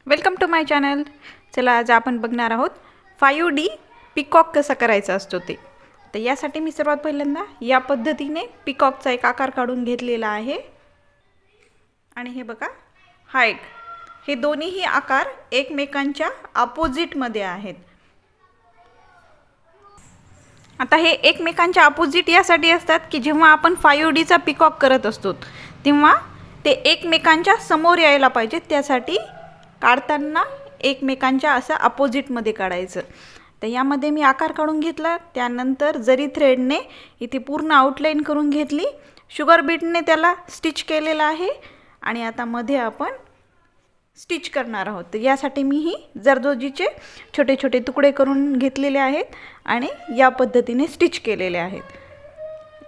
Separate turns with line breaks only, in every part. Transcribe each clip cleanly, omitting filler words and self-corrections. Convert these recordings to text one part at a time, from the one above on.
Welcome to my channel. चला आज आपण बघणार आहोत 5D पिकॉक कसा करायचा असतो ते. तर यासाठी मी सर्वात पहिल्यांदा या पद्धतीने पिकॉकचा एक आकार काढून घेतलेला आहे. आणि हे बघा, हा एक हे दोन्हीही आकार एकमेकांच्या अपोजिटमध्ये आहेत. आता हे एकमेकांच्या अपोजिट यासाठी असतात की जेव्हा आपण 5Dचा पिकॉक करत असतो तेव्हा ते एकमेकांच्या समोर यायला पाहिजे. त्यासाठी काढताना एकमेकांच्या असं अपोजिटमध्ये काढायचं. तर यामध्ये मी आकार काढून घेतला. त्यानंतर जरी थ्रेडने इथे पूर्ण आउटलाईन करून घेतली. शुगर बीटने त्याला स्टिच केलेलं आहे. आणि आता मध्ये आपण स्टिच करणार आहोत. तर यासाठी मी ही जरदोजीचे छोटे छोटे तुकडे करून घेतलेले आहेत आणि या पद्धतीने स्टिच केलेले आहेत.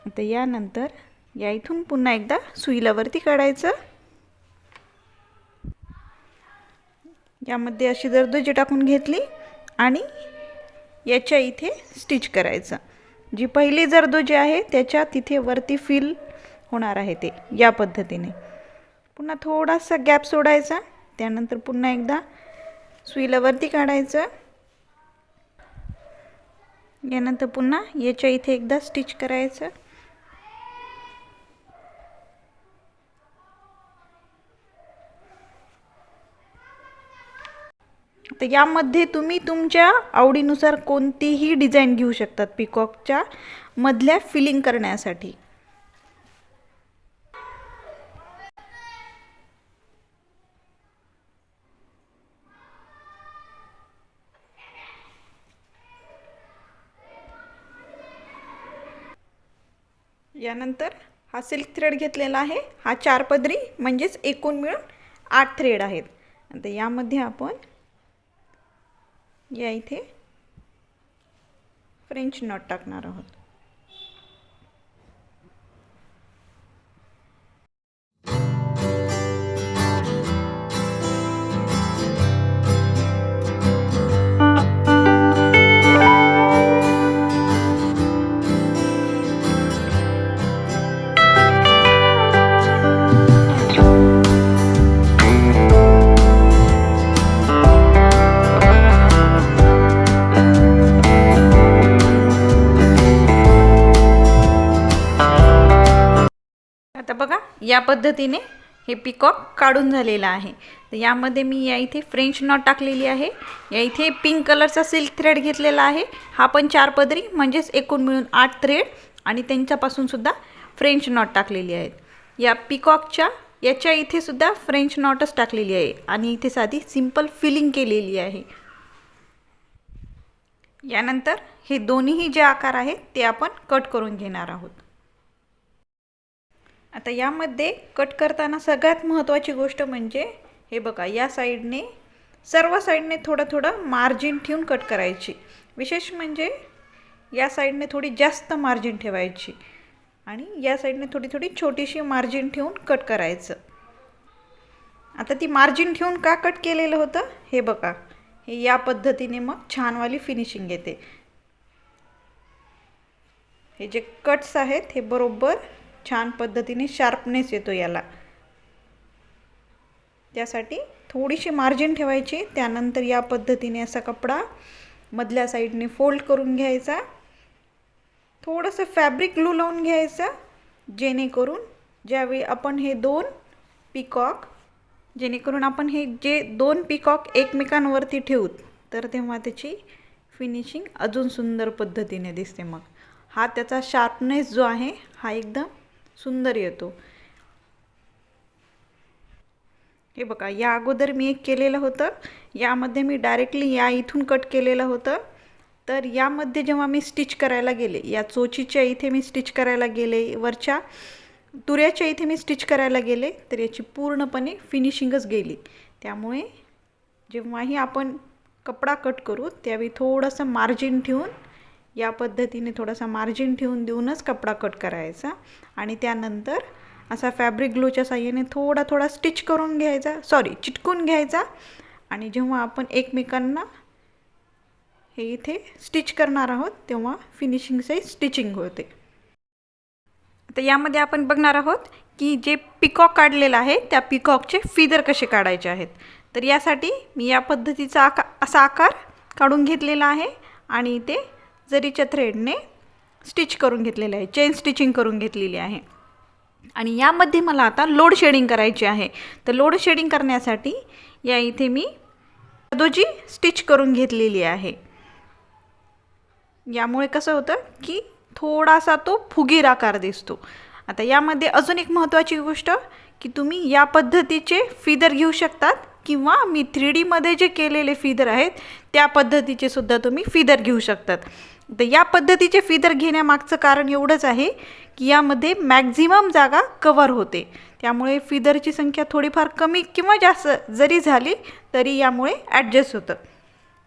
तर यानंतर या इथून पुन्हा एकदा सुईला वरती काढायचं. यामध्ये अशी जरदोजी टाकून घेतली आणि याच्या इथे स्टिच करायचं. जी पहिली जरदोजी आहे त्याच्या तिथे वरती फिल होणार आहे ते या पद्धतीने. पुन्हा थोडासा गॅप सोडायचा. त्यानंतर पुन्हा एकदा सुईला वरती काढायचं. यानंतर पुन्हा याच्या इथे एकदा स्टिच करायचं. तर यामध्ये तुम्ही तुमच्या आवडीनुसार कोणतीही डिझाईन घेऊ शकतात पिकॉकच्या मधल्या फिलिंग करण्यासाठी. यानंतर हा सिल्क थ्रेड घेतलेला आहे. हा 4 पदरी म्हणजेच एकूण मिळून 8 थ्रेड आहेत. आता यामध्ये आपण या इथे फ्रेंच नॉट टाकणार आहोत. आता बघा, या पद्धतीने हे पिकॉक काढून झालेलं आहे. तर यामध्ये मी या इथे फ्रेंच नॉट टाकलेली आहे. या इथे पिंक कलरचा सिल्क थ्रेड घेतलेला आहे. हा पण 4 पदरी म्हणजेच एकूण मिळून 8 थ्रेड आणि त्यांच्यापासून सुद्धा फ्रेंच नॉट टाकलेली आहेत. या पिकॉकच्या याच्या इथे सुद्धा फ्रेंच नॉटच टाकलेली आहे आणि इथे साधी सिंपल फिलिंग केलेली आहे. यानंतर हे दोन्हीही जे आकार आहेत ते आपण कट करून घेणार आहोत. आता यामध्ये कट करताना सगळ्यात महत्त्वाची गोष्ट म्हणजे हे बघा, या साईडने सर्व साईडने थोडं थोडं मार्जिन ठेवून कट करायची. विशेष म्हणजे या साईडने थोडी जास्त मार्जिन ठेवायची आणि या साईडने थोडी थोडी छोटीशी मार्जिन ठेवून कट करायचं. आता ती मार्जिन ठेवून का कट केलेलं होतं हे बघा, हे या पद्धतीने मग छानवाली फिनिशिंग येते. हे जे कट्स आहेत हे बरोबर छान पद्धतीने शार्पनेस येतो याला. त्यासाठी थोडीशी मार्जिन ठेवायची. त्यानंतर या पद्धतीने असा कपडा मधल्या साईडने फोल्ड करून घ्यायचा. थोडंसं फॅब्रिक ग्लू लावून घ्यायचं जेणेकरून आपण हे दोन पिकॉक एकमेकांवरती ठेवू तर तेव्हा त्याची फिनिशिंग अजून सुंदर पद्धतीने दिसते. मग हा त्याचा शार्पनेस जो आहे हा एकदम सुंदर येतो. हे बघा, या अगोदर मी एक केलेलं होतं. यामध्ये मी डायरेक्टली या इथून कट केलेलं होतं. तर यामध्ये जेव्हा मी स्टिच करायला गेले, या चोचीच्या इथे मी स्टिच करायला गेले, वरच्या तुऱ्याच्या इथे मी स्टिच करायला गेले तर याची पूर्णपणे फिनिशिंगच गेली. त्यामुळे जेव्हाही आपण कपडा कट करू त्यावेळी थोडंसं मार्जिन ठेवून या पद्धतीने थोडासा मार्जिन ठेवून देऊनच कपडा कट करायचा. आणि त्यानंतर असा फॅब्रिक ग्लूच्या साहाय्याने थोडा थोडा चिटकून घ्यायचा. आणि जेव्हा आपण एकमेकांना हे इथे स्टिच करणार आहोत तेव्हा फिनिशिंगचे स्टिचिंग होते. तर यामध्ये आपण बघणार आहोत की जे पिकॉक काढलेलं आहे त्या पिकॉकचे फिदर कसे काढायचे आहेत. तर यासाठी मी या पद्धतीचा असा आकार काढून घेतलेला आहे आणि इथे जरीच्या थ्रेडने स्टिच करून घेतलेलं आहे, चेन स्टिचिंग करून घेतलेली आहे. आणि यामध्ये मला आता लोड शेडिंग करायची आहे. तर लोड शेडिंग करण्यासाठी या इथे मी जरदोजी स्टिच करून घेतलेली आहे. यामुळे कसं होतं की थोडासा तो फुगीर आकार दिसतो. आता यामध्ये अजून एक महत्त्वाची गोष्ट की तुम्ही या पद्धतीचे फिदर घेऊ शकतात किंवा मी 3D मध्ये जे केलेले फिदर आहेत त्या पद्धतीचे सुद्धा तुम्ही फिदर घेऊ शकतात. तर या पद्धतीचे फिदर घेण्यामागचं कारण एवढंच आहे की यामध्ये मॅक्झिमम जागा कव्हर होते. त्यामुळे फिदरची संख्या थोडीफार कमी किंवा जास्त जरी झाली तरी यामुळे ॲडजस्ट होतं.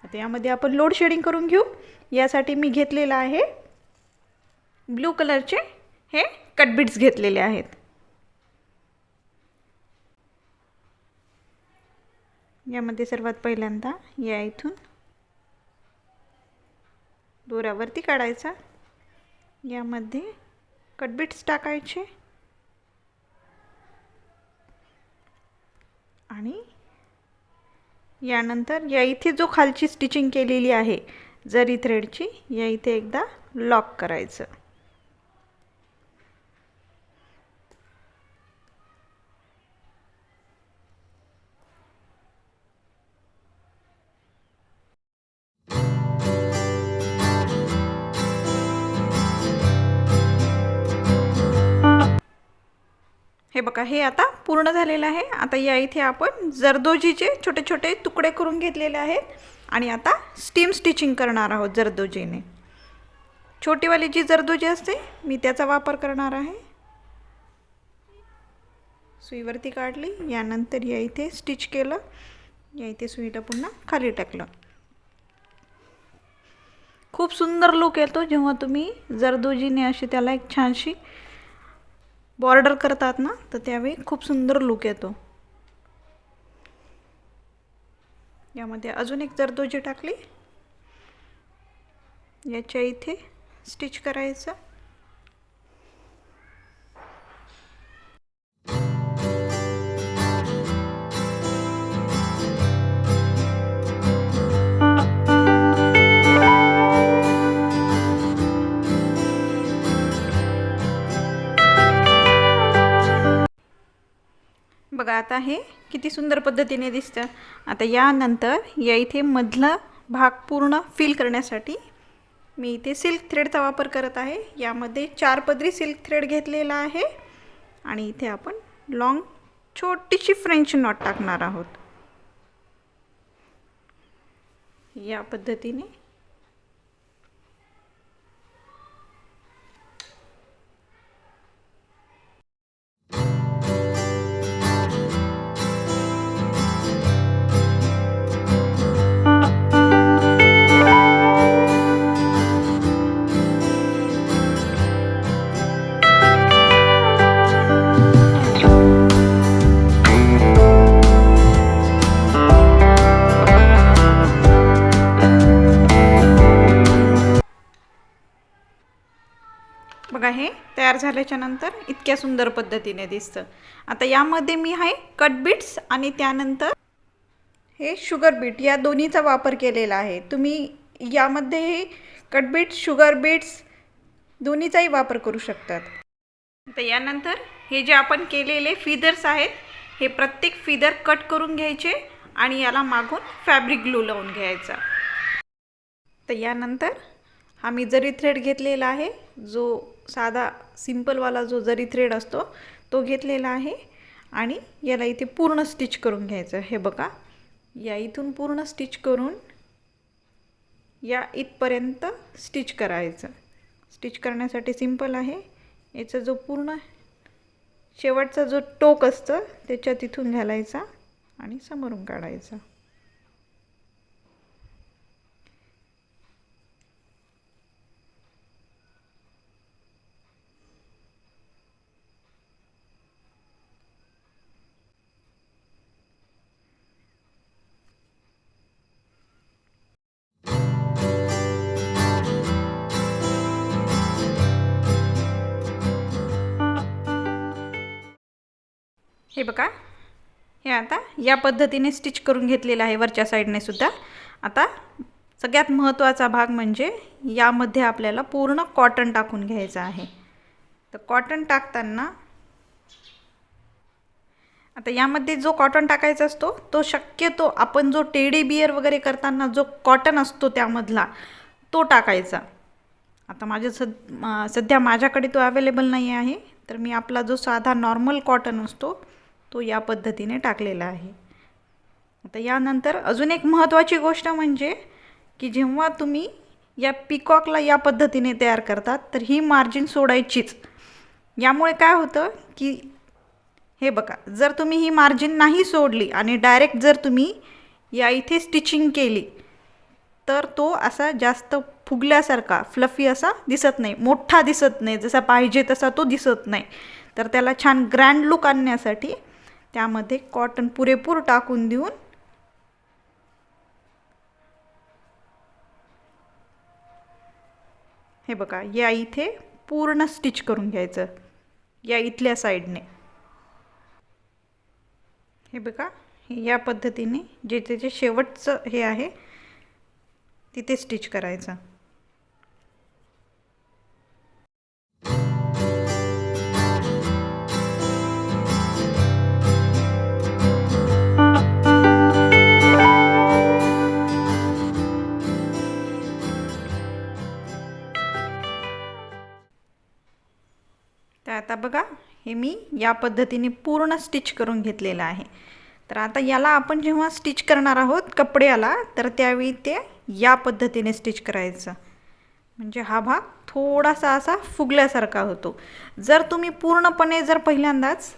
आता यामध्ये आपण लोड शेडिंग करून घेऊ. यासाठी मी घेतलेलं आहे ब्लू कलरचे हे कटबिट्स घेतलेले आहेत. यामध्ये सर्वात पहिल्यांदा या इथून दोऱ्यावरती काढायचा, यामध्ये कटबिट्स टाकायचे आणि यानंतर या इथे जो खालची स्टिचिंग केलेली आहे जरी थ्रेडची या इथे एकदा लॉक करायचं. हे बघा, हे आता पूर्ण झालेलं आहे. आता या इथे आपण जरदोजीचे छोटे छोटे तुकडे करून घेतलेले आहेत आणि आता स्टीम स्टिचिंग करणार आहोत जरदोजीने. छोटीवाली जी जरदोजी असते मी त्याचा वापर करणार आहे. सुईवरती काढली, यानंतर या इथे स्टिच केलं, या इथे सुईला पुन्हा खाली टाकलं. खूप सुंदर लुक येतो जेव्हा तुम्ही जरदोजीने अशी त्याला एक छानशी बॉर्डर करतात ना, तर त्यावेळी खूप सुंदर लुक येतो. यामध्ये अजून एक जरदोजी टाकली, याच्या इथे स्टिच करायचं. बघा आता हे किती सुंदर पद्धतीने दिसतं. आता यानंतर या इथे मधला भाग पूर्ण फिल करण्यासाठी मी इथे सिल्क थ्रेडचा वापर करत आहे. यामध्ये 4 पदरी सिल्क थ्रेड घेतलेला आहे आणि इथे आपण लॉंग छोटीशी फ्रेंच नॉट टाकणार आहोत. या पद्धतीने बघा, हे तयार झाल्याच्या नंतर इतक्या सुंदर पद्धतीने दिसतं. आता यामध्ये मी आहे कट बीट्स आणि त्यानंतर हे शुगर बीट या दोन्हीचा वापर केलेला आहे. तुम्ही यामध्ये कट बीट्स, शुगर बीट्स दोन्हीचाही वापर करू शकतात. आता यानंतर हे जे आपण केलेले फिदर्स आहेत हे प्रत्येक फिदर कट करून घ्यायचे आणि याला मागून फॅब्रिक ग्लू लावून घ्यायचा. तर यानंतर हा मी जरी थ्रेड घेतलेला आहे, जो साधा सिंपलवाला जो जरी थ्रेड असतो तो घेतलेला आहे आणि याला इथे पूर्ण स्टिच करून घ्यायचं. हे बघा, या इथून पूर्ण स्टिच करून या इथपर्यंत स्टिच करायचं. स्टिच करण्यासाठी सिंपल आहे. याचा जो पूर्ण शेवटचा जो टोक असतं त्याच्या तिथून घालायचा आणि समोरून काढायचा. हे बघा, हे आता या पद्धतीने स्टिच करून घेतलेलं आहे वरच्या साईडने सुद्धा. आता सगळ्यात महत्त्वाचा भाग म्हणजे यामध्ये आपल्याला पूर्ण कॉटन टाकून घ्यायचं आहे. तर कॉटन टाकताना आता यामध्ये जो कॉटन टाकायचा असतो तो शक्यतो आपण जो टेडी बियर वगैरे करताना जो कॉटन असतो त्यामधला तो टाकायचा. आता सध्या माझ्याकडे तो अवेलेबल नाही आहे, तर मी आपला जो साधा नॉर्मल कॉटन असतो तो या पद्धतीने टाकलेला आहे. आता यानंतर अजून एक महत्त्वाची गोष्ट म्हणजे की जेव्हा तुम्ही या पिकॉकला या पद्धतीने तयार करतात तर ही मार्जिन सोडायचीच. यामुळे काय होतं की हे बघा, जर तुम्ही ही मार्जिन नाही सोडली आणि डायरेक्ट जर तुम्ही या इथे स्टिचिंग केली तर तो असा जास्त फुगल्यासारखा फ्लफी असा दिसत नाही, मोठा दिसत नाही, जसा पाहिजे तसा तो दिसत नाही. तर त्याला छान ग्रँड लुक आणण्यासाठी त्यामध्ये कॉटन पुरेपूर टाकून देऊन हे बघा या इथे पूर्ण स्टिच करून घ्यायचं या इथल्या साईडने. हे बघा या पद्धतीने जे त्याचे शेवटचं हे आहे तिथे स्टिच करायचं. तर आता बघा हे मी या पद्धतीने पूर्ण स्टिच करून घेतलेलं आहे. तर आता याला आपण जेव्हा स्टिच करणार आहोत कपड्याला तर त्यावेळी ते या पद्धतीने स्टिच करायचं, म्हणजे हा भाग थोडासा असा फुगल्यासारखा होतो. जर तुम्ही पूर्णपणे जर पहिल्यांदाच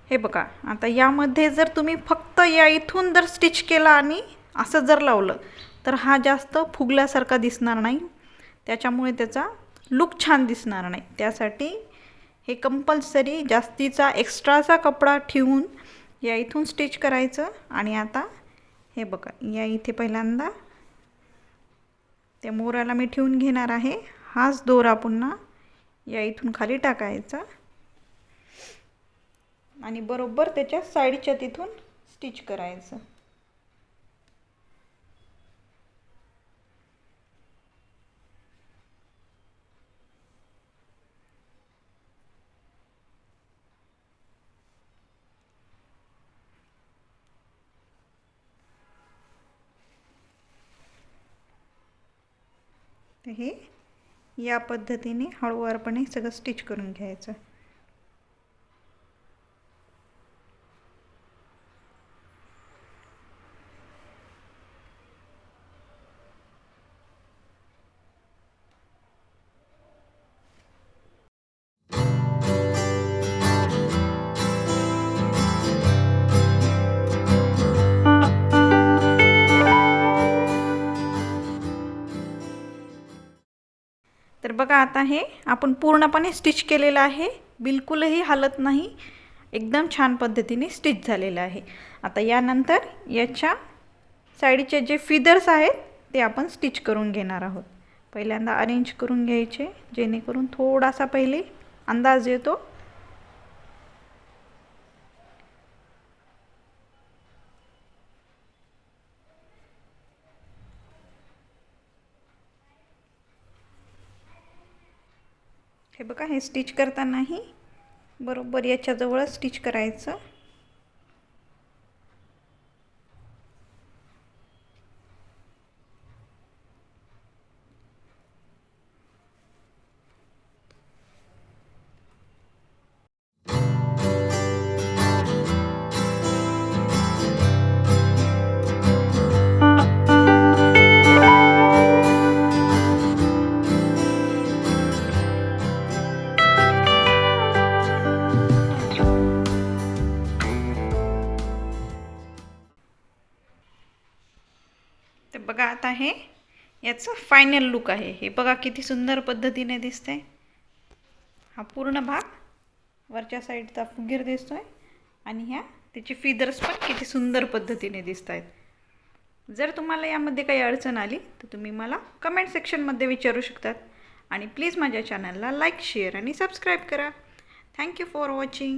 हे बघा आता यामध्ये जर तुम्ही फक्त या इथून जर स्टिच केला आणि असं जर लावलं तर हा जास्त फुगल्यासारखा दिसणार नाही, त्याच्यामुळे त्याचा लुक छान दिसणार नाही. त्यासाठी हे कंपल्सरी जास्तीचा एक्स्ट्राचा कपडा ठेवून या इथून स्टिच करायचं. आणि आता हे बघा या इथे पहिल्यांदा त्या मोराला मी ठेवून घेणार आहे. हाच दोरा पुन्हा या इथून खाली टाकायचा आणि बरोबर त्याच्या साईडच्या तिथून स्टिच करायचं. तर हे या पद्धतीने हळूवारपणे सगळं स्टिच करून घ्यायचं. तर बघा आता हे आपण पूर्णपणे स्टिच केलेलं आहे, बिलकुलही हालत नाही, एकदम छान पद्धतीने स्टिच झालेलं आहे. आता यानंतर याच्या साईडचे जे फिदर्स आहेत ते आपण स्टिच करून घेणार आहोत. पहिल्यांदा अरेंज करून घ्यायचे जेणेकरून थोडासा पहिले अंदाज येतो. हे बघा हे स्टिच करतानाही बरोबर याच्याजवळ स्टिच करायचं. तर बघा आता हे याचं फायनल लुक आहे. हे बघा किती सुंदर पद्धतीने दिसतंय. हा पूर्ण भाग वरच्या साईडचा फुगीर दिसतोय आणि ह्या त्याचे फिदर्स पण किती सुंदर पद्धतीने दिसत आहेत. जर तुम्हाला यामध्ये काही अडचण आली तर तुम्ही मला कमेंट सेक्शनमध्ये विचारू शकतात. आणि प्लीज माझ्या चॅनलला लाईक, शेअर आणि सबस्क्राईब करा. Thank you for watching.